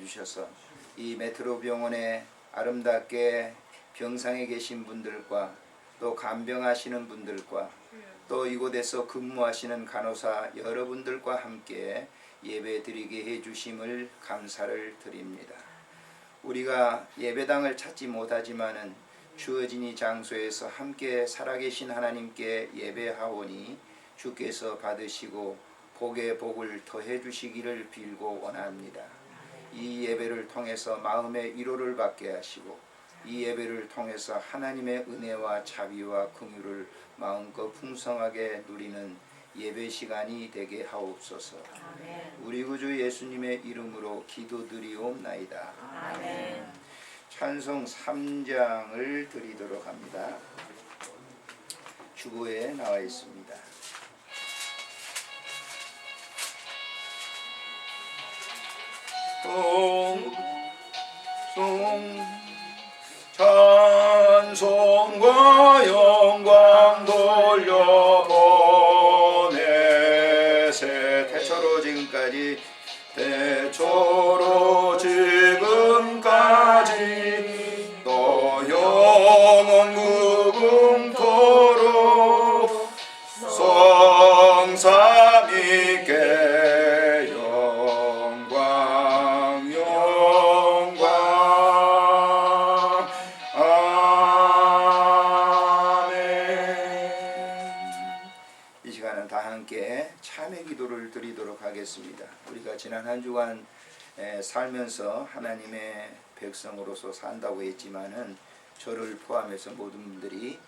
주셔서 이 메트로 병원에 아름답게 병상에 계신 분들과 또 간병하시는 분들과 또 이곳에서 근무하시는 간호사 여러분들과 함께 예배 드리게 해주심을 감사를 드립니다. 우리가 예배당을 찾지 못하지만은 주어진 이 장소에서 함께 살아계신 하나님께 예배하오니 주께서 받으시고 복의 복을 더해 주시기를 빌고 원합니다. 이 예배를 통해서 마음의 위로를 받게 하시고 이 예배를 통해서 하나님의 은혜와 자비와 긍휼을 마음껏 풍성하게 누리는 예배 시간이 되게 하옵소서. 아멘. 우리 구주 예수님의 이름으로 기도드리옵나이다. 아멘. 찬송 3장을 드리도록 합니다. 주보에 나와 있습니다. 찬송과 영광 돌려보내세. 태초로 지금까지 태초로 지금까지 또 영원 무궁토록 성삼위께 드리도록 하겠습니다. 우리가 지난 한 주간 살면서 하나님의 백성으로서 산다고 했지만은 저를 포함해서 모든 분들이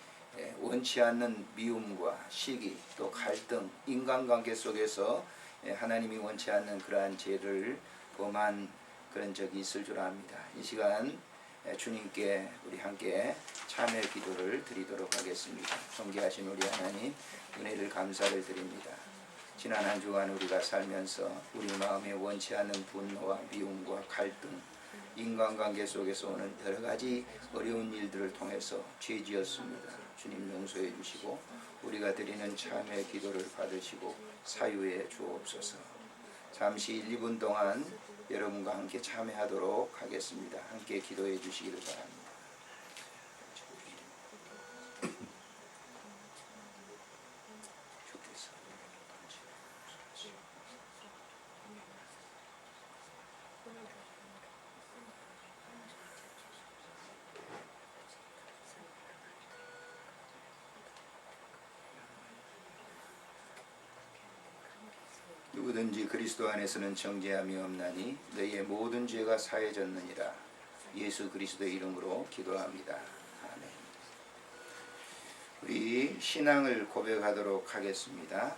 원치 않는 미움과 시기 또 갈등, 인간관계 속에서 하나님이 원치 않는 그러한 죄를 범한 그런 적이 있을 줄 압니다. 이 시간 주님께 우리 함께 참회 기도를 드리도록 하겠습니다. 존귀하신 우리 하나님, 은혜를 감사를 드립니다. 지난 한 주간 우리가 살면서 우리 마음에 원치 않는 분노와 미움과 갈등, 인간관계 속에서 오는 여러 가지 어려운 일들을 통해서 죄지었습니다. 주님 용서해 주시고 우리가 드리는 참회 기도를 받으시고 사유해 주옵소서. 잠시 1, 2분 동안 여러분과 함께 참회하도록 하겠습니다. 함께 기도해 주시기를 바랍니다. 누구든지 그리스도 안에서는 정죄함이 없나니 너희의 모든 죄가 사해졌느니라. 예수 그리스도의 이름으로 기도합니다. 아멘. 우리 신앙을 고백하도록 하겠습니다.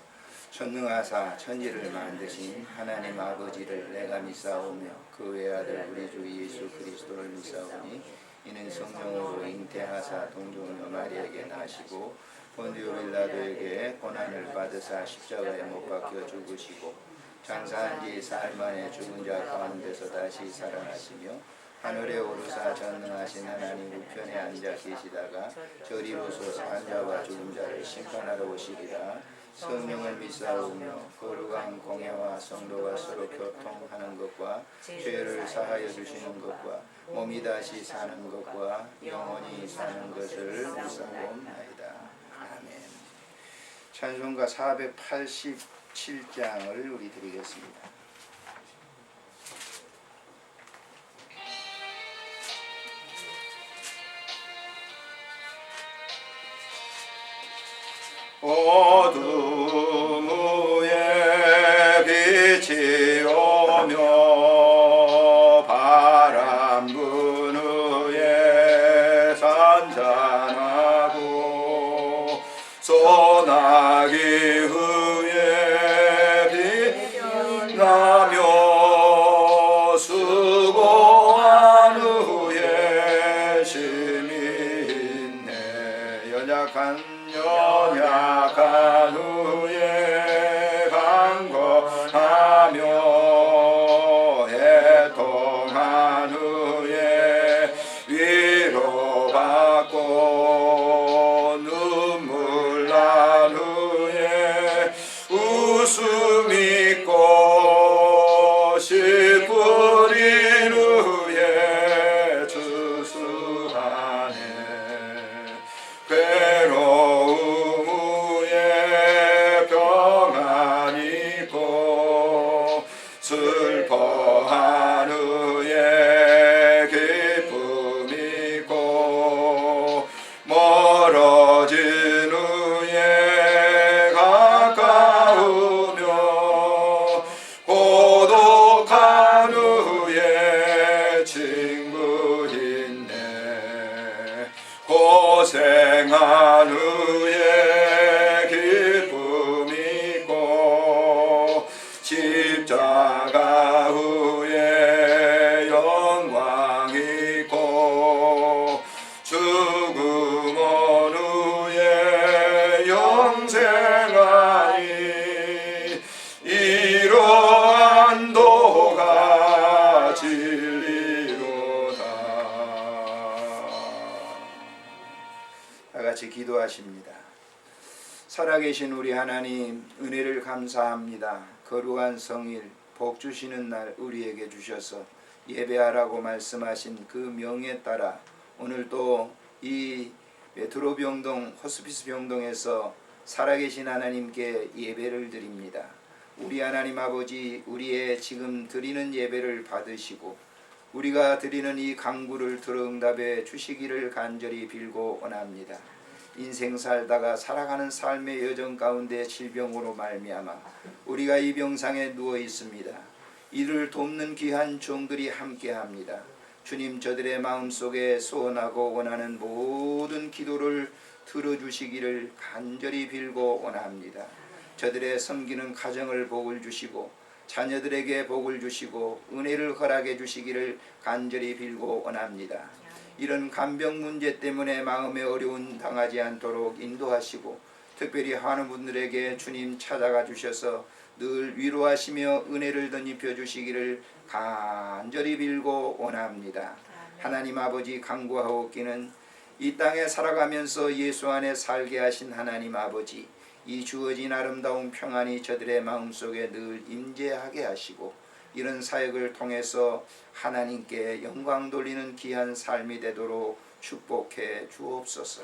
전능하사 천지를 만드신 하나님 아버지를 내가 믿사오며 그 외아들 우리 주 예수 그리스도를 믿사오니 이는 성령으로 잉태하사 동정녀 마리아에게 나시고 본디오 빌라도에게 고난을 받으사 십자가에 못 박혀 죽으시고 장사한 지 사흘 만에 죽은 자 가운데서 다시 살아나시며 하늘에 오르사 전능하신 하나님 우편에 앉아 계시다가 저리로서 산 자와 죽은 자를 심판하러 오시리라. 성령을 믿사오며 거룩한 공예와 성도가 서로 교통하는 것과 죄를 사하여 주시는 것과 몸이 다시 사는 것과 영원히 사는 것을 믿사옵나이다. 찬송가 487장을 우리 드리겠습니다. 어둠 후에 빛이 오며 바람 분 후에 산산하고 소나기 후에 빛나며 수고한 후에 쉼이 있네. 연약한 후에 강건하며 애통한 후에 위로받고 눈물 난 후에 웃음 있고 씨 뿌린 친구인네. 고생한 후에 기쁨 있고 십자가 후에 영광 있고 죽음 온 후에 영생하니 이러한 도가 진리로다. 다 같이 기도하십니다. 살아계신 우리 하나님, 은혜를 감사합니다. 거룩한 성일 복 주시는 날 우리에게 주셔서 예배하라고 말씀하신 그 명에 따라 오늘 또 이 베드로 병동 호스피스 병동에서 살아계신 하나님께 예배를 드립니다. 우리 하나님 아버지, 우리의 지금 드리는 예배를 받으시고 우리가 드리는 이 간구를 들어 응답해 주시기를 간절히 빌고 원합니다. 인생 살다가 살아가는 삶의 여정 가운데 질병으로 말미암아 우리가 이 병상에 누워 있습니다. 이를 돕는 귀한 종들이 함께합니다. 주님, 저들의 마음속에 소원하고 원하는 모든 기도를 들어주시기를 간절히 빌고 원합니다. 저들의 섬기는 가정을 복을 주시고 자녀들에게 복을 주시고 은혜를 허락해 주시기를 간절히 빌고 원합니다. 이런 간병 문제 때문에 마음에 어려움 당하지 않도록 인도하시고 특별히 하는 분들에게 주님 찾아가 주셔서 늘 위로하시며 은혜를 덧입혀 주시기를 간절히 빌고 원합니다. 하나님 아버지, 간구하옵기는 이 땅에 살아가면서 예수 안에 살게 하신 하나님 아버지, 이 주어진 아름다운 평안이 저들의 마음속에 늘 임재하게 하시고 이런 사역을 통해서 하나님께 영광 돌리는 귀한 삶이 되도록 축복해 주옵소서.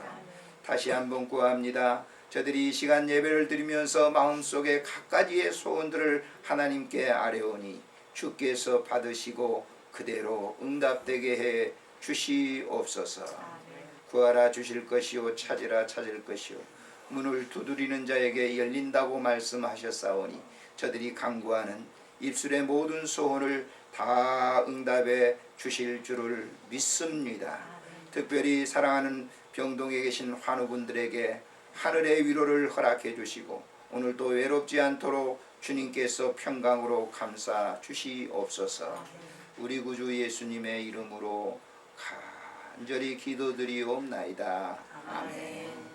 다시 한번 구합니다. 저들이 이 시간 예배를 드리면서 마음속에 각가지의 소원들을 하나님께 아뢰오니 주께서 받으시고 그대로 응답되게 해 주시옵소서. 구하라 주실 것이요, 찾으라 찾을 것이요, 문을 두드리는 자에게 열린다고 말씀하셨사오니 저들이 간구하는 입술의 모든 소원을 다 응답해 주실 줄을 믿습니다. 특별히 사랑하는 병동에 계신 환우분들에게 하늘의 위로를 허락해 주시고 오늘도 외롭지 않도록 주님께서 평강으로 감싸 주시옵소서. 우리 구주 예수님의 이름으로 간절히 기도드리옵나이다. 아멘.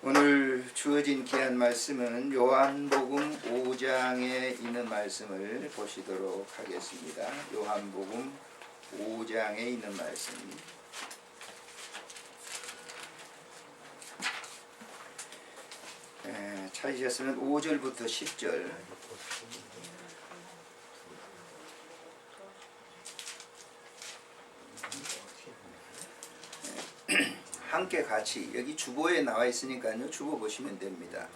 오늘 주어진 귀한 말씀은 요한복음 5장에 있는 말씀을 보시도록 하겠습니다. 요한복음 5장에 있는 말씀. 찾으셨으면 5절부터 10절. 함께 같이, 여기 주보에 나와 있으니까요, 주보 보시면 됩니다.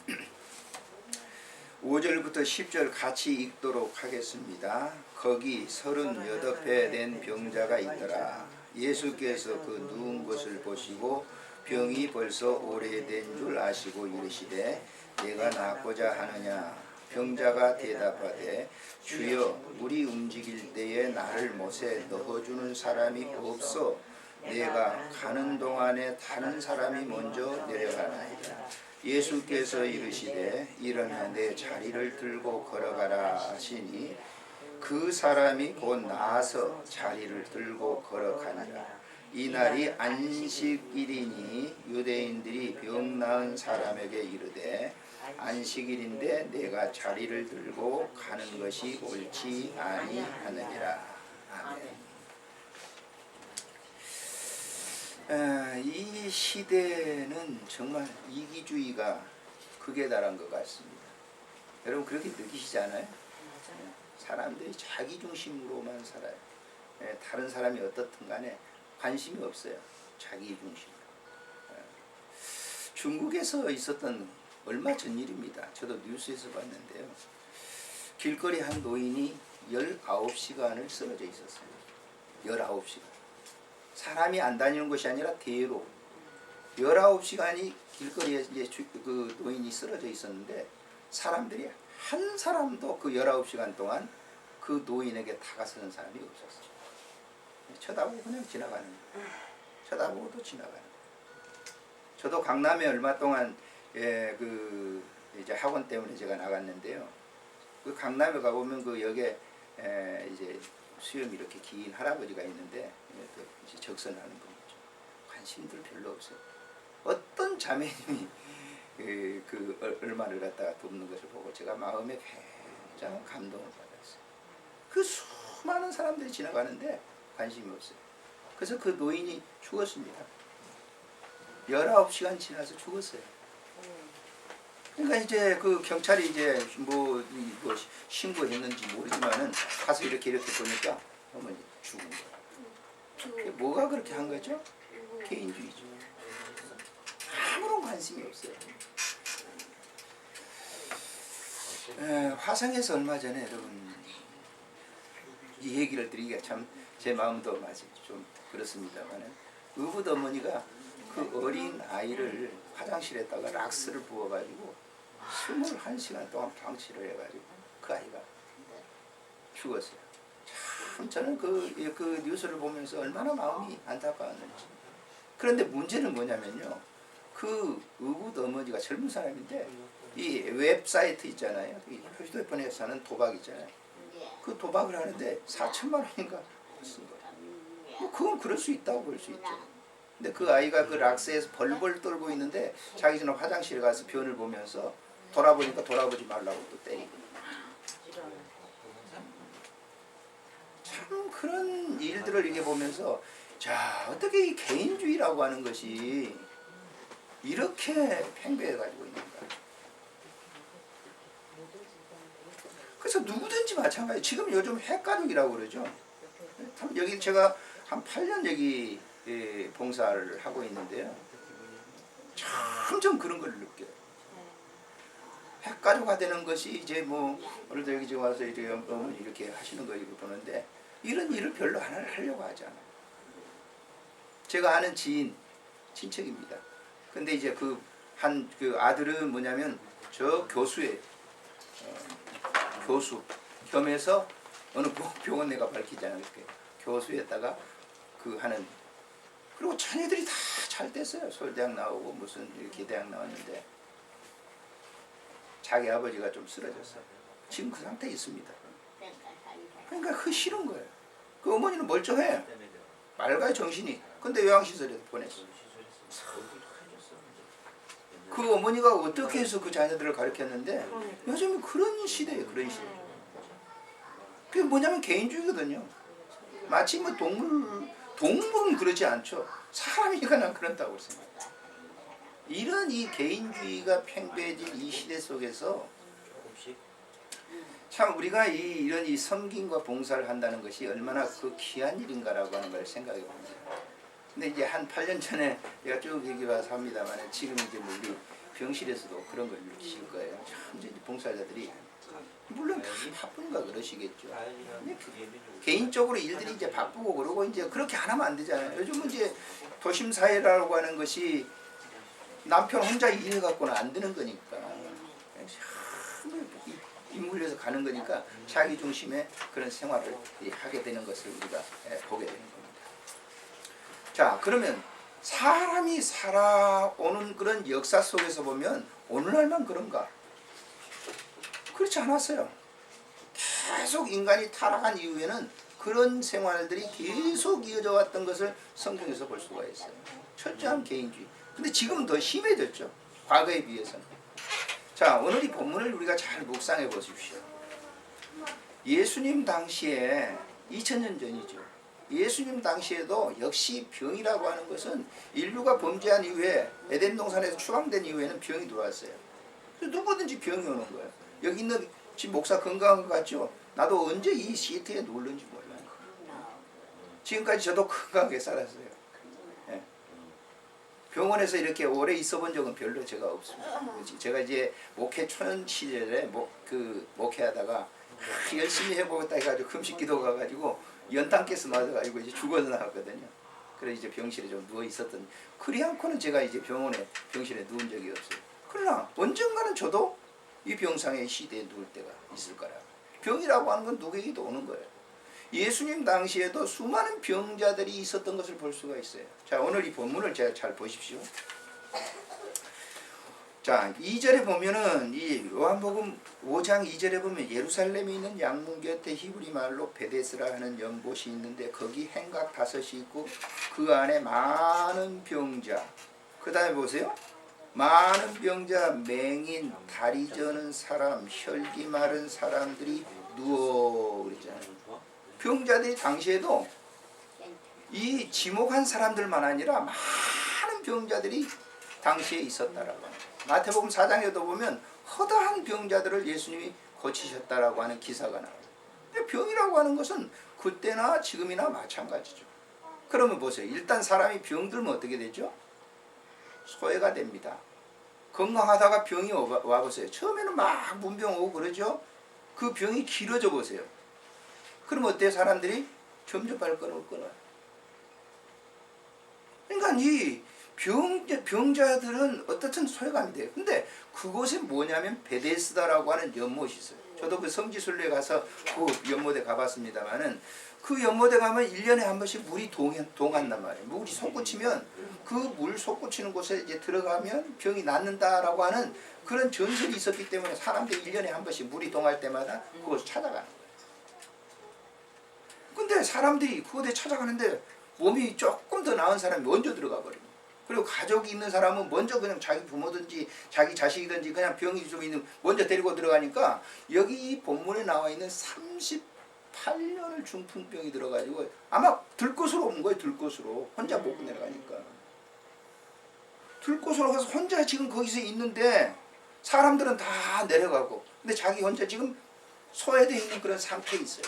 5절부터 10절 같이 읽도록 하겠습니다. 거기 38배 된 병자가 있더라. 예수께서 그 누운 것을 보시고 병이 벌써 오래된 줄 아시고 이르시되 내가 낫고자 하느냐. 병자가 대답하되 주여, 우리 움직일 때에 나를 못에 넣어주는 사람이 없어 내가 가는 동안에 다른 사람이 먼저 내려가나이다. 예수께서 이르시되 일어나 내 자리를 들고 걸어가라 하시니 그 사람이 곧 나아서 자리를 들고 걸어가니라. 이날이 안식일이니 유대인들이 병 나은 사람에게 이르되 안식일인데 내가 자리를 들고 가는 것이 옳지 아니하느니라. 아멘. 이 시대는 정말 이기주의가 극에 달한 것 같습니다. 여러분 그렇게 느끼시지 않아요? 사람들이 자기 중심으로만 살아요. 다른 사람이 어떻든 간에 관심이 없어요. 자기 중심. 중국에서 있었던 얼마 전 일입니다. 저도 뉴스에서 봤는데요. 길거리 한 노인이 19시간을 쓰러져 있었어요. 19시간. 사람이 안 다니는 것이 아니라 대로 19시간이 길거리에 이제 그 노인이 쓰러져 있었는데 사람들이 한 사람도 그 19시간 동안 그 그 노인에게 다가서는 사람이 없었어. 쳐다보고 그냥 지나가는 거야. 쳐다보고도 지나가는 거야. 저도 강남에 얼마 동안 그 이제 학원 때문에 제가 나갔는데요. 그 강남에 가보면 그 역에 이제 수염이 이렇게 긴 할아버지가 있는데 그 이제 적선하는 분이죠. 관심들 별로 없어요. 어떤 자매님이 그 얼마를 갖다가 돕는 것을 보고 제가 마음에 굉장히 감동을 받았어요. 그 수많은 사람들이 지나가는데 관심이 없어요. 그래서 그 노인이 죽었습니다. 19시간 지나서 죽었어요. 그러니까 이제 그 경찰이 이제 뭐 신고했는지 모르지만은 가서 이렇게 보니까 어머니 죽은 거야. 뭐가 그렇게 한 거죠? 개인주의죠. 아무런 관심이 없어요. 화성에서 얼마 전에 여러분 이 얘기를 드리기가 참 제 마음도 맞이 좀 그렇습니다만은 의붓 어머니가 그 어린 아이를 화장실에다가 락스를 부어가지고 21시간 동안 방치를 해가지고 그 아이가 죽었어요. 참 저는 그 뉴스를 보면서 얼마나 마음이 안타까웠는지. 그런데 문제는 뭐냐면요. 그 의붓 어머니가 젊은 사람인데 이 웹사이트 있잖아요. 이 휴대폰에서 하는 도박 있잖아요. 그 도박을 하는데 4천만 원인가 쓴 거예요. 뭐 그건 그럴 수 있다고 볼 수 있죠. 근데 그 아이가 그 락스에서 벌벌 떨고 있는데 자기 전에 화장실에 가서 변을 보면서 돌아보니까 돌아보지 말라고 또 때리고. 참 그런 일들을 이렇게 보면서 자 어떻게 이 개인주의라고 하는 것이 이렇게 팽배해 가지고 있는가. 그래서 누구든지 마찬가지. 지금 요즘 핵가족이라고 그러죠. 여기 제가 한 8년 여기 봉사를 하고 있는데요. 점점 그런 걸 느껴요. 핵가족화 되는 것이 이제 뭐 오늘도 여기 지금 와서 이제 어머니 이렇게 하시는 거 이거 보는데 이런 일을 별로 안 하려고 하지 않아요. 제가 아는 친척입니다. 근데 이제 그 아들은 뭐냐면 저 교수예요. 교수 겸해서 어느 병원 내가 밝히지 않을게 교수에다가 그 하는 그리고 자녀들이 다 잘 됐어요. 서울대학 나오고 무슨 이렇게 대학 나왔는데 자기 아버지가 좀 쓰러졌어. 지금 그 상태에 있습니다. 그러니까 그 싫은 거예요. 그 어머니는 멀쩡해. 맑아요 정신이. 근데 요양시설에 보냈어. 그 어머니가 어떻게 해서 그 자녀들을 가르쳤는데 요즘은 그런 시대예요. 그런 시대. 그게 뭐냐면 개인주의거든요. 마치 뭐 동물은 그러지 않죠. 사람이니까 난 그런다고 생각해요. 이런 이 개인주의가 팽배해진 이 시대 속에서 참 우리가 이런 이 섬김과 봉사를 한다는 것이 얼마나 그 귀한 일인가라고 하는 걸 생각해 봅니다. 근데 이제 한 8년 전에 제가 쭉 여기 와서 합니다만 지금 이제 뭐 우리 병실에서도 그런 걸 느끼실 거예요. 참 이제 봉사자들이 물론 다 바쁜가 그러시겠죠. 개인적으로 일들이 이제 바쁘고 그러고 이제 그렇게 안 하면 안 되잖아요. 요즘은 이제 도심 사회라고 하는 것이 남편 혼자 일해 갖고는 안 되는 거니까 인물려서 가는 거니까 자기 중심의 그런 생활을 하게 되는 것을 우리가 보게 되는 겁니다. 자, 그러면 사람이 살아오는 그런 역사 속에서 보면 오늘날만 그런가? 그렇지 않았어요. 계속 인간이 타락한 이후에는 그런 생활들이 계속 이어져 왔던 것을 성경에서 볼 수가 있어요. 철저한 개인주의. 근데 지금은 더 심해졌죠. 과거에 비해서는. 자, 오늘 이 본문을 우리가 잘 묵상해 보십시오. 예수님 당시에 2000년 전이죠. 예수님 당시에도 역시 병이라고 하는 것은 인류가 범죄한 이후에 에덴 동산에서 추방된 이후에는 병이 들어왔어요. 누구든지 병이 오는 거예요. 여기 있는 지금 목사 건강한 것 같죠? 나도 언제 이 시트에 누울는지 몰라요. 지금까지 저도 건강하게 살았어요. 예. 병원에서 이렇게 오래 있어 본 적은 별로 제가 없습니다. 제가 이제 목회 초년 시절에 목회하다가 열심히 해보겠다 해가지고 금식 기도 가가지고 연탄가스 맞아가지고 이제 죽어서 나왔거든요. 그래서 이제 병실에 좀 누워 있었던. 그리 않고는 제가 이제 병실에 누운 적이 없어요. 그러나 언젠가는 저도 이 병상의 시대에 누울 때가 있을 거라. 병이라고 하는 건 누구에게도 오는 거예요. 예수님 당시에도 수많은 병자들이 있었던 것을 볼 수가 있어요. 자, 오늘 이 본문을 제가 잘 보십시오. 자, 2절에 보면은 이 요한복음 5장 2절에 보면 예루살렘에 있는 양문 곁에 히브리 말로 베데스라 하는 연못이 있는데 거기 행각 5이 있고 그 안에 많은 병자. 그 다음에 보세요. 많은 병자, 맹인, 다리 저는 사람, 혈기 마른 사람들이 누워 그랬잖아요. 병자들이 당시에도 이 지목한 사람들만 아니라 많은 병자들이 당시에 있었다라고 합니다. 마태복음 4장에도 보면 허다한 병자들을 예수님이 고치셨다라고 하는 기사가 나와요. 근데 병이라고 하는 것은 그때나 지금이나 마찬가지죠. 그러면 보세요. 일단 사람이 병들면 어떻게 되죠? 소외가 됩니다. 건강하다가 병이 와보세요. 처음에는 막 문병 오고 그러죠. 그 병이 길어져 보세요. 그러면 어때요? 사람들이 점점 발걸음을 끊어요. 그러니까 이 병자들은 어떻든 소외감이 돼요. 근데 그곳에 뭐냐면 베데스다라고 하는 연못이 있어요. 저도 그 성지순례에 가서 그 연못에 가봤습니다만은 그 연못에 가면 1년에 한 번씩 물이 동한단 말이에요. 물이 솟구치면 그 물 솟구치는 곳에 이제 들어가면 병이 낫는다라고 하는 그런 전설이 있었기 때문에 사람들이 1년에 한 번씩 물이 동할 때마다 그곳을 찾아가는 거예요. 근데 사람들이 그곳에 찾아가는데 몸이 조금 더 나은 사람이 먼저 들어가 버립니다. 그리고 가족이 있는 사람은 먼저 그냥 자기 부모든지 자기 자식이든지 그냥 병이 좀 있는 먼저 데리고 들어가니까 여기 이 본문에 나와 있는 38년을 중풍병이 들어가지고 아마 들것으로 온 거예요. 들것으로 혼자 못 내려가니까 들것으로 가서 혼자 지금 거기서 있는데 사람들은 다 내려가고 근데 자기 혼자 지금 소외되어 있는 그런 상태에 있어요.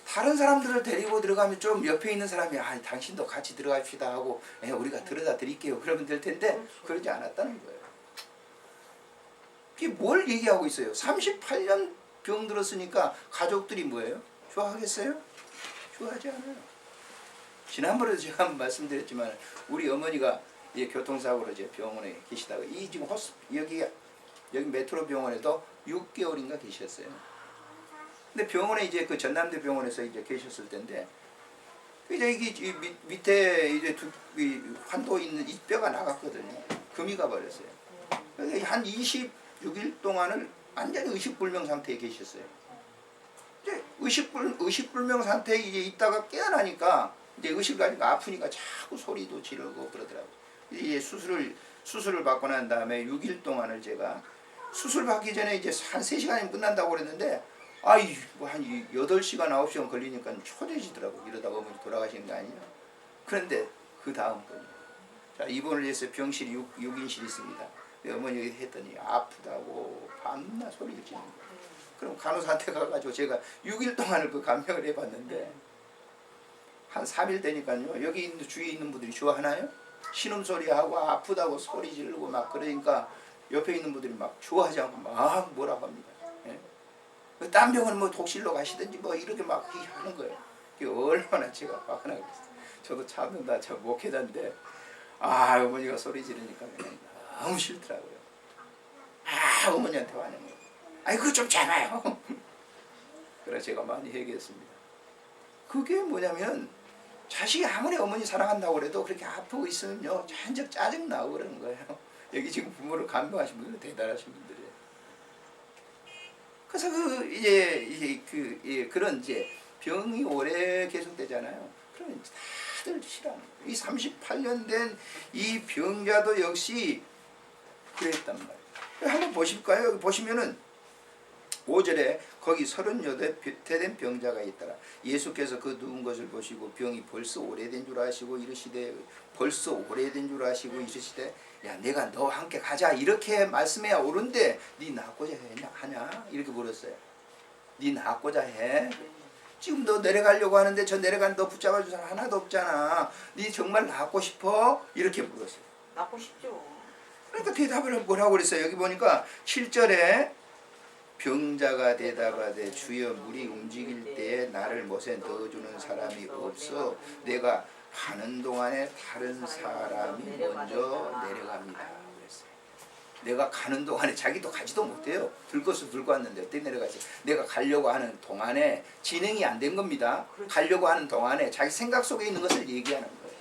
다른 사람들을 데리고 들어가면 좀 옆에 있는 사람이 당신도 같이 들어갑시다 하고 우리가 들여다 드릴게요. 그러면 될 텐데 그러지 않았다는 거예요. 이게 뭘 얘기하고 있어요? 38년 병 들었으니까 가족들이 뭐예요? 좋아하겠어요? 좋아하지 않아요. 지난번에도 제가 한번 말씀드렸지만 우리 어머니가 교통사고로 이제 병원에 계시다가 이 지금 여기 메트로 병원에도 6개월인가 계셨어요. 근데 병원에 이제 그 전남대 병원에서 이제 계셨을 텐데 이제 이게 밑에 이제 환도 있는 이 뼈가 나갔거든요. 금이 가버렸어요. 한 26일 동안을 완전히 의식불명 상태에 계셨어요. 이제 의식불명 상태에 이제 있다가 깨어나니까 이제 의식을 가지고 아프니까 자꾸 소리도 지르고 그러더라고요. 이제 수술을 받고 난 다음에 6일 동안을 제가 수술 받기 전에 이제 한 3시간이면 끝난다고 그랬는데 뭐 한 8시간 9시간 걸리니까 초조해지더라고. 이러다가 어머니 돌아가시는 거 아니냐. 그런데 그 다음 번 자, 입원을 해서 병실이 6인실이 있습니다. 어머니 했더니 아프다고 밤낮 소리를 지르는 거예요. 그럼 간호사한테 가가지고 제가 6일 동안을 그 간병을 해봤는데 한 3일 되니까요. 여기 주위에 있는 분들이 좋아하나요? 신음소리하고 아프다고 소리 지르고 막 그러니까 옆에 있는 분들이 막 좋아하지 않고 막 뭐라고 합니다. 딴 병원 뭐 독실로 가시든지 뭐 이렇게 막 하는 거예요. 그게 얼마나 제가 화가 나겠어요. 저도 참는다 저 목회자인데 어머니가 소리 지르니까 그냥 너무 싫더라고요. 어머니한테 화내는 거예요. 그거 좀 참아요. 그래서 제가 많이 얘기했습니다. 그게 뭐냐면 자식이 아무리 어머니 사랑한다고 그래도 그렇게 아프고 있으면요 잔뜩 짜증나고 그러는 거예요. 여기 지금 부모를 간병하신 분들은 대단하신 분들이에요. 그래서 그런 이제 병이 오래 계속되잖아요. 그러면 다들 싫어하는 거예요. 이 38년 된 이 병자도 역시 그랬단 말이에요. 한번 보실까요? 여기 보시면은 5절에 거기 38대 된 병자가 있더라. 예수께서 그 누운 것을 보시고 병이 벌써 오래된 줄 아시고 이르시되 야 내가 너와 함께 가자 이렇게 말씀해야 옳은데 네 낫고자 하냐 이렇게 물었어요. 네 낫고자 해? 지금 너 내려가려고 하는데 저 내려간 너 붙잡아 줄 사람 하나도 없잖아. 네 정말 낫고 싶어? 이렇게 물었어요. 낫고 싶죠. 그러니까 대답을 뭐라고 그랬어요. 여기 보니까 7절에 병자가 대답하되 주여 물이 움직일 때에 나를 못에 넣어주는 사람이 없어 내가 가는 동안에 다른 사람이 먼저 내려갑니다. 그랬어요. 내가 가는 동안에 자기도 가지도 못해요. 들 것을 들고 왔는데 어떻게 내려가지? 내가 가려고 하는 동안에 진행이 안 된 겁니다. 가려고 하는 동안에 자기 생각 속에 있는 것을 얘기하는 거예요.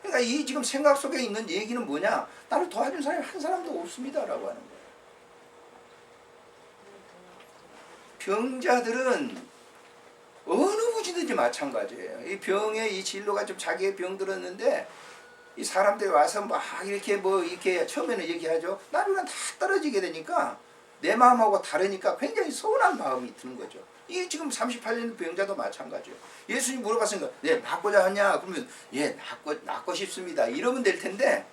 그러니까 이 지금 생각 속에 있는 얘기는 뭐냐? 나를 도와준 사람이 한 사람도 없습니다라고 하는 거예요. 병자들은 어느 부지든지 마찬가지예요. 이 병의 이 진로가 좀 자기의 병 들었는데 이 사람들이 와서 막 이렇게 뭐 이렇게 처음에는 얘기하죠. 나중에는 다 떨어지게 되니까 내 마음하고 다르니까 굉장히 서운한 마음이 드는 거죠. 이 지금 38년 병자도 마찬가지예요. 예수님 물어봤으니까 예, 낫고자 하냐? 그러면 예, 낫고 싶습니다. 이러면 될 텐데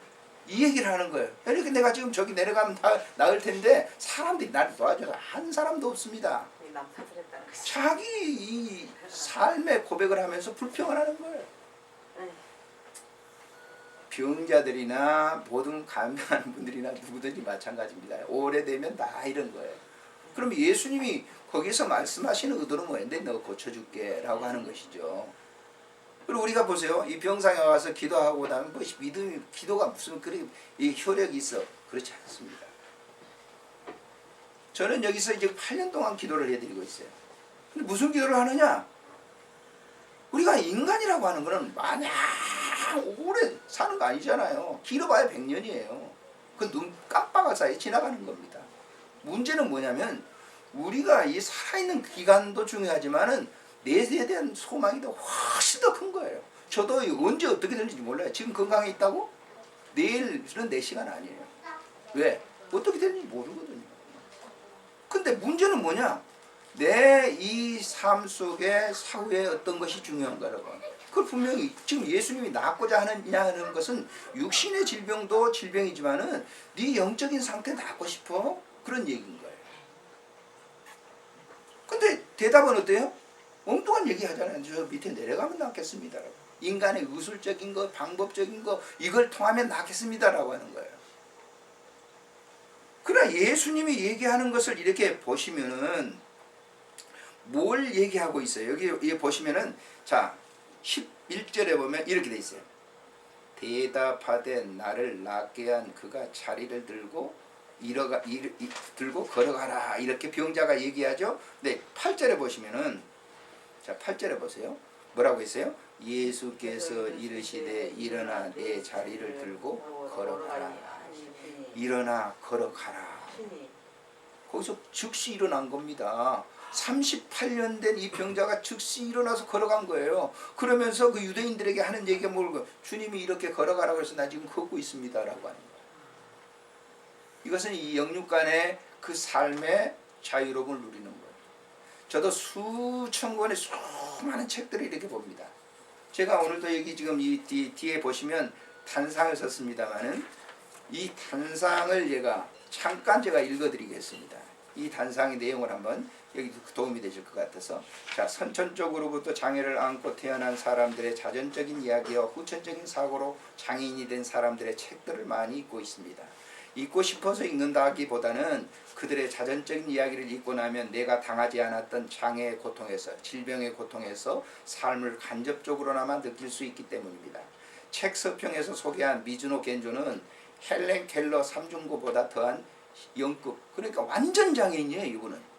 이 얘기를 하는 거예요. 이렇게 내가 지금 저기 내려가면 다 나을 텐데 사람들이 나를 도와줘서 한 사람도 없습니다. 자기 이 삶의 고백을 하면서 불평을 하는 거예요. 병자들이나 모든 간병하는 분들이나 누구든지 마찬가지입니다. 오래되면 다 이런 거예요. 그럼 예수님이 거기서 말씀하시는 의도는 뭐예요? 내가 고쳐줄게 라고 하는 것이죠. 그리고 우리가 보세요. 이 병상에 와서 기도하고 나면 뭐 믿음이, 기도가 무슨 그리 이 효력이 있어. 그렇지 않습니다. 저는 여기서 이제 8년 동안 기도를 해드리고 있어요. 근데 무슨 기도를 하느냐? 우리가 인간이라고 하는 거는 마냥 오래 사는 거 아니잖아요. 길어봐야 100년이에요. 그 눈 깜빡할 사이에 지나가는 겁니다. 문제는 뭐냐면 우리가 이 살아있는 기간도 중요하지만은 내세에 대한 소망이 더 훨씬 더 큰 거예요. 저도 언제 어떻게 될지 몰라요. 지금 건강에 있다고? 내일은 내 시간 아니에요. 왜? 어떻게 될지 모르거든요. 근데 문제는 뭐냐? 내 이 삶 속에 사후에 어떤 것이 중요한가라고. 그걸 분명히 지금 예수님이 낫고자 하느냐는 것은 육신의 질병도 질병이지만은 네 영적인 상태 낫고 싶어? 그런 얘기인 거예요. 근데 대답은 어때요? 엉뚱한 얘기 하잖아요. 저 밑에 내려가면 낫겠습니다라고. 인간의 의술적인 거, 방법적인 거 이걸 통하면 낫겠습니다라고 하는 거예요. 그러나 예수님이 얘기하는 것을 이렇게 보시면은 뭘 얘기하고 있어요? 여기 보시면은 자 11절에 보면 이렇게 돼 있어요. 대답하되 나를 낫게 한 그가 자리를 들고 들고 걸어가라 이렇게 병자가 얘기하죠. 네, 8절에 보시면은 자 8절에 보세요. 뭐라고 했어요? 예수께서 이르시되 일어나 내 자리를 들고 걸어가라. 일어나 걸어가라. 거기서 즉시 일어난 겁니다. 38년 된 이 병자가 즉시 일어나서 걸어간 거예요. 그러면서 그 유대인들에게 하는 얘기가 뭘까요? 주님이 이렇게 걸어가라고 해서 나 지금 걷고 있습니다라고 하는 거예요. 이것은 이 영육간의 그 삶의 자유로움을 누리는 거예요. 저도 수천 권의 수많은 책들을 이렇게 봅니다. 제가 오늘도 여기 지금 이 뒤에 보시면 단상을 썼습니다만은 이 단상을 잠깐 제가 읽어드리겠습니다. 이 단상의 내용을 한번 여기 도움이 되실 것 같아서 자 선천적으로부터 장애를 안고 태어난 사람들의 자전적인 이야기와 후천적인 사고로 장애인이 된 사람들의 책들을 많이 읽고 있습니다. 읽고 싶어서 읽는다기보다는 그들의 자전적인 이야기를 읽고 나면 내가 당하지 않았던 장애의 고통에서 질병의 고통에서 삶을 간접적으로나마 느낄 수 있기 때문입니다. 책 서평에서 소개한 미즈노 겐조는 헬렌 켈러 삼중고보다 더한 영급 그러니까 완전 장애인이에요. 이분은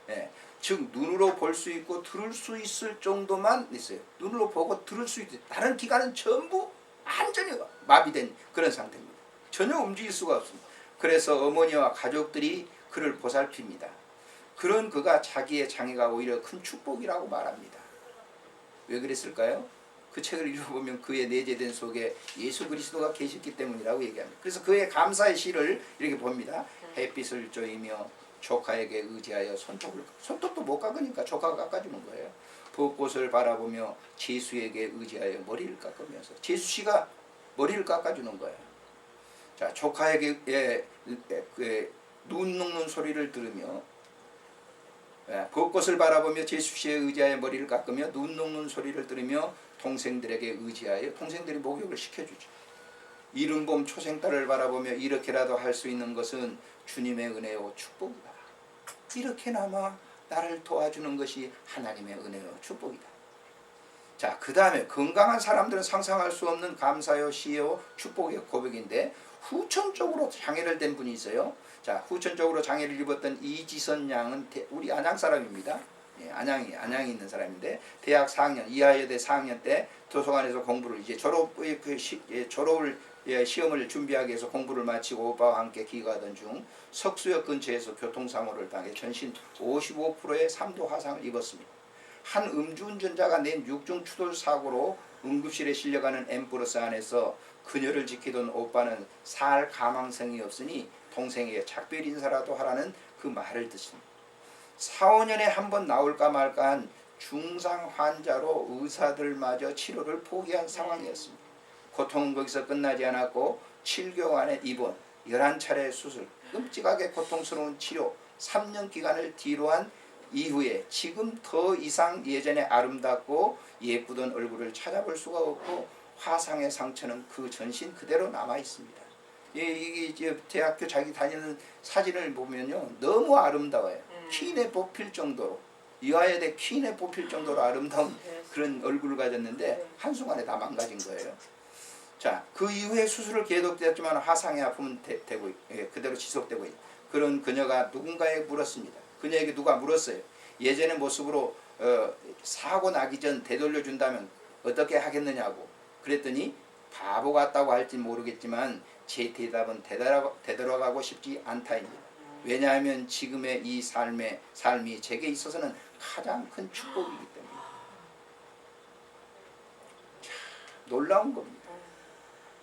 예, 즉 눈으로 볼 수 있고 들을 수 있을 정도만 있어요. 눈으로 보고 들을 수 있어요. 다른 기관은 전부 완전히 마비된 그런 상태입니다. 전혀 움직일 수가 없습니다. 그래서 어머니와 가족들이 그를 보살핍니다. 그런 그가 자기의 장애가 오히려 큰 축복이라고 말합니다. 왜 그랬을까요? 그 책을 읽어보면 그의 내재된 속에 예수 그리스도가 계셨기 때문이라고 얘기합니다. 그래서 그의 감사의 시를 이렇게 봅니다. 햇빛을 쬐이며 조카에게 의지하여 손톱도 못 깎으니까 조카가 깎아주는 거예요. 벚꽃을 바라보며 제수에게 의지하여 머리를 깎으면서 제수씨가 머리를 깎아주는 거예요. 자 조카에게 눈 녹는 소리를 들으며 벚꽃을 바라보며 제수씨에 의지하여 머리를 깎으며 눈 녹는 소리를 들으며 동생들에게 의지하여 동생들이 목욕을 시켜주죠. 이른 봄 초생달을 바라보며 이렇게라도 할 수 있는 것은 주님의 은혜요 축복이다. 이렇게나마 나를 도와주는 것이 하나님의 은혜요 축복이다. 자, 그 다음에 건강한 사람들은 상상할 수 없는 감사요 시요 축복의 고백인데 후천적으로 장애를 된 분이 있어요. 자, 후천적으로 장애를 입었던 이지선 양은 우리 안양 사람입니다. 예, 안양에 있는 사람인데 대학 4학년 이하여대 4학년 때 도서관에서 공부를 이제 졸업을 시험을 준비하기 위해서 공부를 마치고 오빠와 함께 귀가하던 중 석수역 근처에서 교통사고를 당해 전신 55%의 3도 화상을 입었습니다. 한 음주운전자가 낸 6중 추돌 사고로 응급실에 실려가는 앰뷸런스 안에서 그녀를 지키던 오빠는 살 가망성이 없으니 동생에게 작별 인사라도 하라는 그 말을 듣습니다. 4, 5년에 한 번 나올까 말까 한 중상 환자로 의사들마저 치료를 포기한 상황이었습니다. 고통은 거기서 끝나지 않았고 7개월간의 입원, 11차례 수술, 끔찍하게 고통스러운 치료 3년 기간을 뒤로한 이후에 지금 더 이상 예전에 아름답고 예쁘던 얼굴을 찾아볼 수가 없고 화상의 상처는 그 전신 그대로 남아 있습니다. 이게 대학교 자기 다니는 사진을 보면요 너무 아름다워요. 퀸에 뽑힐 정도로 이화여대 퀸에 뽑힐 정도로 아름다운 그런 얼굴을 가졌는데 한순간에 다 망가진 거예요. 자, 그 이후에 수술을 계속되었지만 화상의 아픔은 그대로 지속되고 있고 그런 그녀가 누군가에게 물었습니다. 그녀에게 누가 물었어요. 예전의 모습으로 사고 나기 전 되돌려준다면 어떻게 하겠느냐고. 그랬더니 바보 같다고 할지 모르겠지만 제 대답은 되돌아가고 싶지 않다입니다. 왜냐하면 지금의 이 삶이 제게 있어서는 가장 큰 축복이기 때문에. 자, 놀라운 겁니다.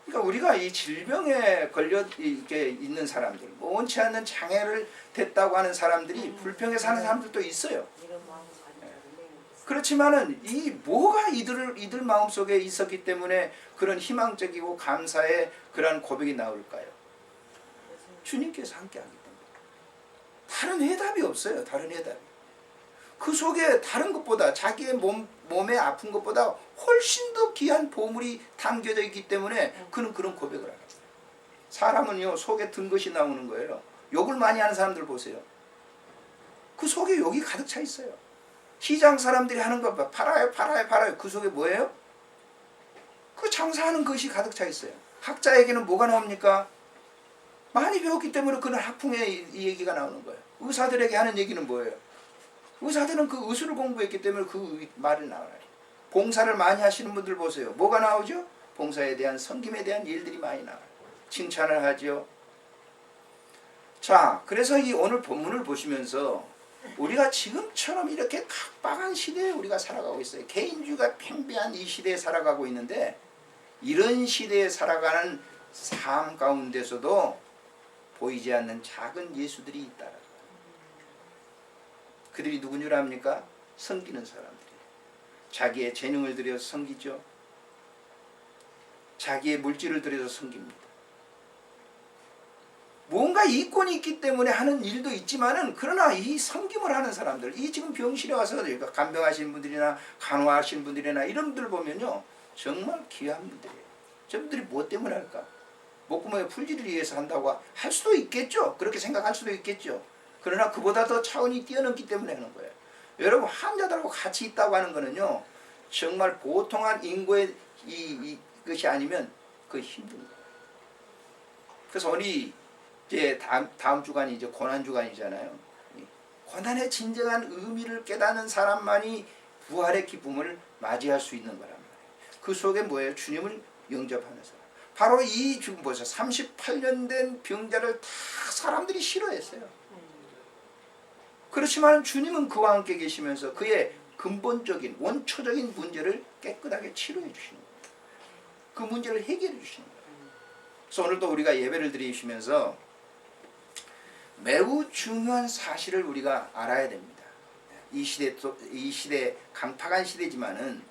그러니까 우리가 이 질병에 걸려 이렇게 있는 사람들, 원치 않는 장애를 됐다고 하는 사람들이 불평에 사는 사람들도 있어요. 그렇지만은 이 뭐가 이들 마음속에 있었기 때문에 그런 희망적이고 감사의 그런 고백이 나올까요? 주님께서 함께하기 때문에. 다른 해답이 없어요. 다른 해답이. 그 속에 다른 것보다 자기의 몸에 아픈 것보다 훨씬 더 귀한 보물이 담겨져 있기 때문에 그는 그런 고백을 하는 거예요. 사람은요 속에 든 것이 나오는 거예요. 욕을 많이 하는 사람들 보세요. 그 속에 욕이 가득 차 있어요. 시장 사람들이 하는 거 봐. 팔아요. 그 속에 뭐예요? 그 장사하는 것이 가득 차 있어요. 학자에게는 뭐가 나옵니까? 많이 배웠기 때문에 그는 학풍의 이 얘기가 나오는 거예요. 의사들에게 하는 얘기는 뭐예요? 의사들은 그 의술을 공부했기 때문에 그 말을 나와요. 봉사를 많이 하시는 분들 보세요. 뭐가 나오죠? 봉사에 대한 섬김에 대한 일들이 많이 나와요. 칭찬을 하죠. 자, 그래서 이 오늘 본문을 보시면서 우리가 지금처럼 이렇게 각박한 시대에 우리가 살아가고 있어요. 개인주의가 팽배한 이 시대에 살아가고 있는데 이런 시대에 살아가는 삶 가운데서도 보이지 않는 작은 예수들이 있다. 그들이 누군 줄 압니까? 섬기는 사람들이에요. 자기의 재능을 들여서 섬기죠. 자기의 물질을 들여서 섬깁니다. 뭔가 이권이 있기 때문에 하는 일도 있지만은 그러나 이 섬김을 하는 사람들, 이 지금 병실에 와서 간병하시는 분들이나 간호하시는 분들이나 이런 분들 보면요 정말 귀한 분들이에요. 저분들이 뭐 때문에 할까? 목구멍에 풀질을 위해서 한다고 할 수도 있겠죠. 그렇게 생각할 수도 있겠죠. 그러나 그보다 더 차원이 뛰어넘기 때문에 하는 거예요. 여러분 환자들하고 같이 있다고 하는 거는요 정말 보통한 인고의 이것이 아니면 그 힘든 거예요. 그래서 우리 이제 다음 주간이 이제 고난 주간이잖아요. 고난의 진정한 의미를 깨닫는 사람만이 부활의 기쁨을 맞이할 수 있는 거란 말이에요. 그 속에 뭐예요? 주님을 영접하는 사람. 바로 이 지금 보세요. 38년 된 병자를 다 사람들이 싫어했어요. 그렇지만 주님은 그와 함께 계시면서 그의 근본적인 원초적인 문제를 깨끗하게 치료해 주시는 거예요. 그 문제를 해결해 주시는 거예요. 그래서 오늘도 우리가 예배를 드리시면서 매우 중요한 사실을 우리가 알아야 됩니다. 이 시대 강팍한 시대지만은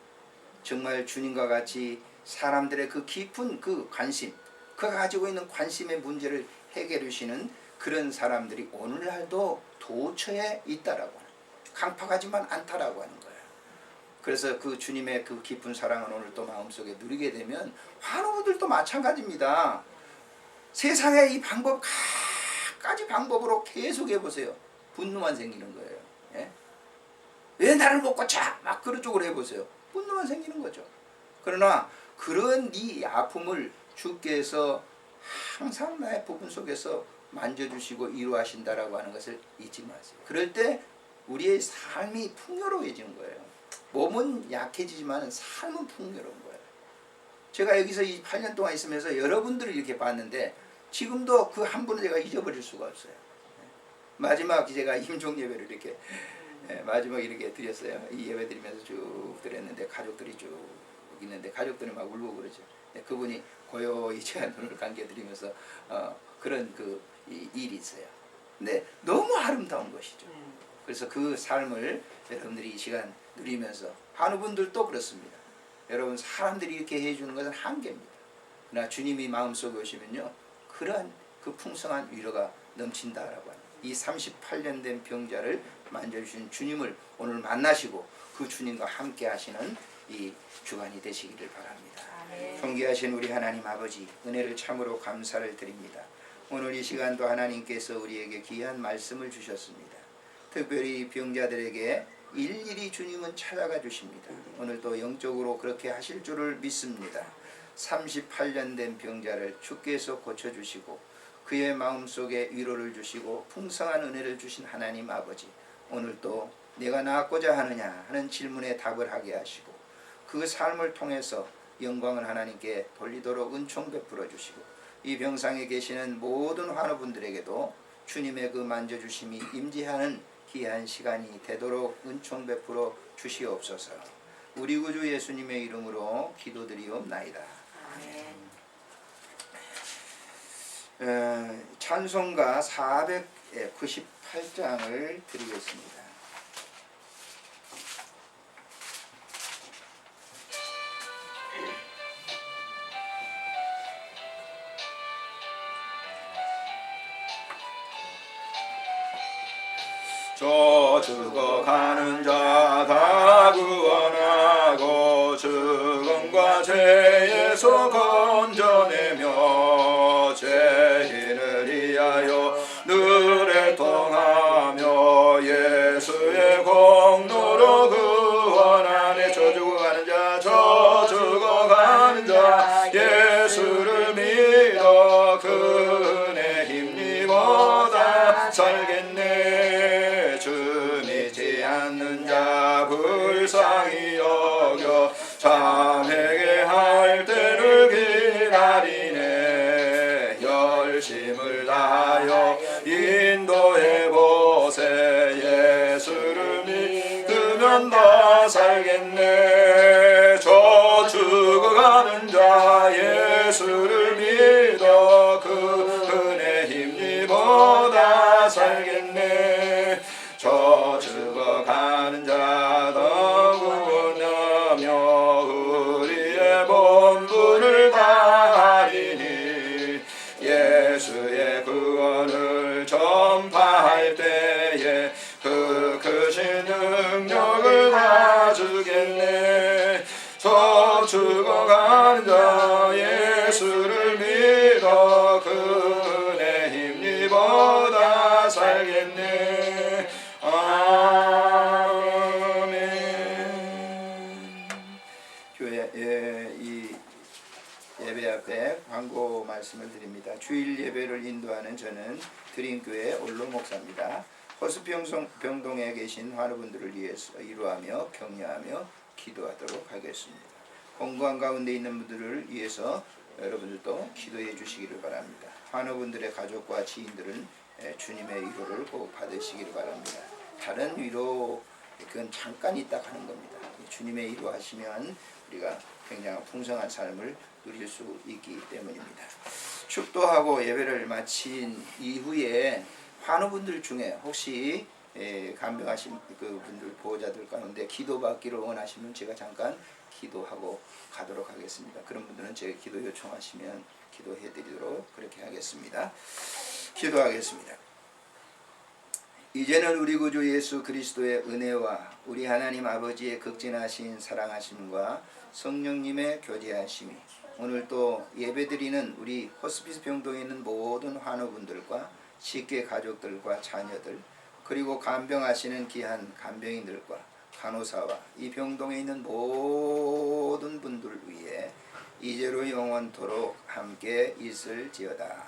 정말 주님과 같이 사람들의 그 깊은 그 관심, 그가 가지고 있는 관심의 문제를 해결해 주시는 그런 사람들이 오늘날도 도처에 있다라고 하는, 강팍하지만 않다라고 하는 거예요. 그래서 그 주님의 그 깊은 사랑을 오늘 또 마음속에 누리게 되면 환우들도 마찬가지입니다. 세상의 이 방법 가지 방법으로 계속 해보세요. 분노만 생기는 거예요. 예? 왜 나를 못 고쳐? 막 그런 쪽으로 해보세요. 분노만 생기는 거죠. 그러나 그런 이 아픔을 주께서 항상 나의 부분 속에서 만져주시고 이루하신다라고 하는 것을 잊지 마세요. 그럴 때 우리의 삶이 풍요로워지는 거예요. 몸은 약해지지만 삶은 풍요로운 거예요. 제가 여기서 이 8년 동안 있으면서 여러분들을 이렇게 봤는데 지금도 그 한 분을 제가 잊어버릴 수가 없어요. 마지막 제가 임종 예배를 이렇게 마지막에 이렇게 드렸어요. 이 예배 드리면서 쭉 드렸는데 가족들이 쭉 있는데 가족들이 막 울고 그러죠. 그분이 고요히 제가 눈을 감겨드리면서 그런 일이 있어요. 근데 너무 아름다운 것이죠. 그래서 그 삶을 여러분들이 이 시간 누리면서 한우분들도 그렇습니다. 여러분 사람들이 이렇게 해주는 것은 한계입니다. 그러나 주님이 마음속에 오시면요 그러한 그 풍성한 위로가 넘친다라고 하는 이 38년 된 병자를 만져주신 주님을 오늘 만나시고 그 주님과 함께 하시는 이 주간이 되시기를 바랍니다. 존귀하신 우리 하나님 아버지 은혜를 참으로 감사를 드립니다. 오늘 이 시간도 하나님께서 우리에게 귀한 말씀을 주셨습니다. 특별히 병자들에게 일일이 주님은 찾아가 주십니다. 오늘도 영적으로 그렇게 하실 줄을 믿습니다. 38년 된 병자를 주께서 고쳐주시고 그의 마음속에 위로를 주시고 풍성한 은혜를 주신 하나님 아버지 오늘도 내가 나았고자 하느냐 하는 질문에 답을 하게 하시고 그 삶을 통해서 영광을 하나님께 돌리도록 은총 베풀어 주시고 이 병상에 계시는 모든 환우분들에게도 주님의 그 만져주심이 임재하는 귀한 시간이 되도록 은총 베풀어 주시옵소서. 우리 구주 예수님의 이름으로 기도드리옵나이다. 찬송가 498장을 드리겠습니다. 저 죽어가는 자 다 구원하고 죽음과 죄에서 건져내며 죄인을 위하여 늘 애통하며 예수의 공로로 구원하네. 저 죽어가는 자, 저 죽어가는 자 예수를 믿어 그 은혜 힘입어다 살겠네. 주 믿지 않는 자 불쌍히 여겨 참회게 할 때를 기다리네. 열심을 다하여 인도해 보세. 예수를 믿으면 다 살겠네. 저 죽어가는 자 예수를 믿어 그 은혜 힘입어 다 살겠네. 저 죽어가는 자 더 구원하며 우리의 본분을 다하리니 예수의 구원을 전파할 때에 그 크신 능력을 다 주겠네. 저 죽어가는 자 예수를 믿어 그 은혜 힘입어 다 살겠네. 아멘. 교회 이 예배 앞에 광고 말씀을 드립니다. 주일 예배를 인도하는 저는 드림교회 올로 목사입니다. 호수병동에 계신 환우분들을 위해서 이루하며 격려하며 기도하도록 하겠습니다. 공고한 가운데 있는 분들을 위해서 여러분들도 기도해 주시기를 바랍니다. 환우분들의 가족과 지인들은 주님의 위로를 꼭 받으시기를 바랍니다. 다른 위로 그건 잠깐 있다 가는 겁니다. 주님의 위로하시면 우리가 굉장히 풍성한 삶을 누릴 수 있기 때문입니다. 축도하고 예배를 마친 이후에 환우분들 중에 혹시 간병하신 그 분들 보호자들 가운데 기도받기를 원하시면 제가 잠깐 기도하고 가도록 하겠습니다. 그런 분들은 제가 기도 요청하시면 기도해드리도록 그렇게 하겠습니다. 기도하겠습니다. 이제는 우리 구주 예수 그리스도의 은혜와 우리 하나님 아버지의 극진하신 사랑하심과 성령님의 교제하심이 오늘 또 예배드리는 우리 호스피스 병동에 있는 모든 환우분들과 식계 가족들과 자녀들 그리고 간병하시는 귀한 간병인들과 간호사와 이 병동에 있는 모든 분들 위해 이제로 영원토록 함께 있을지어다.